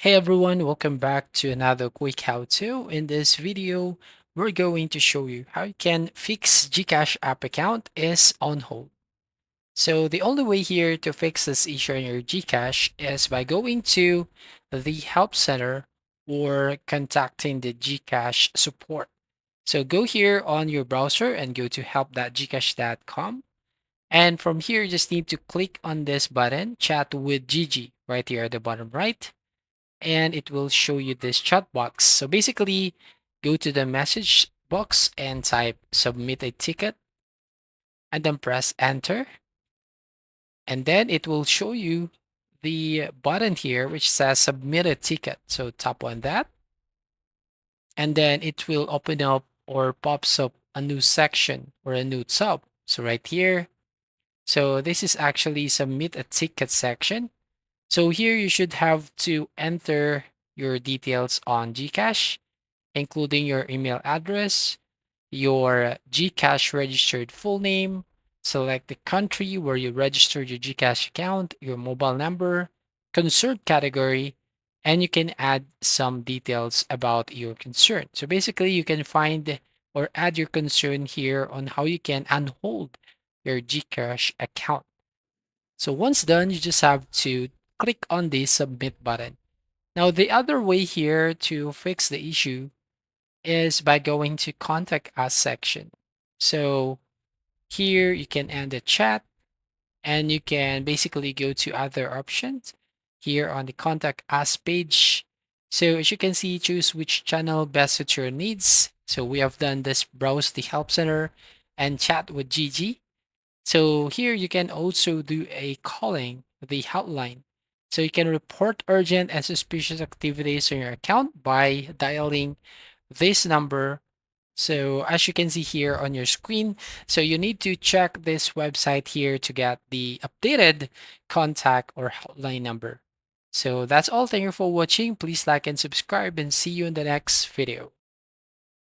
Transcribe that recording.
Hey everyone, welcome back to another quick how-to. In this video, we're going to show you how you can fix GCash app account is on hold. So the only way here to fix this issue on your GCash is by going to the help center or contacting the GCash support. So go here on your browser and go to help.gcash.com. And from here, you just need to click on this button, chat with Gigi, right here at the bottom right, and it will show you this chat box. So basically, go to the message box and type submit a ticket and then press enter. And then it will show you the button here which says submit a ticket. So tap on that and then it will open up or pops up a new section or a new tab. So right here. So this is actually submit a ticket section. So here you should have to enter your details on GCash, including your email address, your GCash registered full name, select the country where you registered your GCash account, your mobile number, concern category, and you can add some details about your concern. So basically, you can find or add your concern here on how you can unhold your GCash account. So once done, you just have to click on the submit button. Now, the other way here to fix the issue is by going to contact us section. So here you can end the chat and you can basically go to other options here on the contact us page. So as you can see, choose which channel best suits your needs. So we have done this browse the help center and chat with Gigi. So here you can also do a calling the hotline. So you can report urgent and suspicious activities on your account by dialing this number. So as you can see here on your screen, so you need to check this website here to get the updated contact or hotline number. So that's all. Thank you for watching. Please like and subscribe and see you in the next video.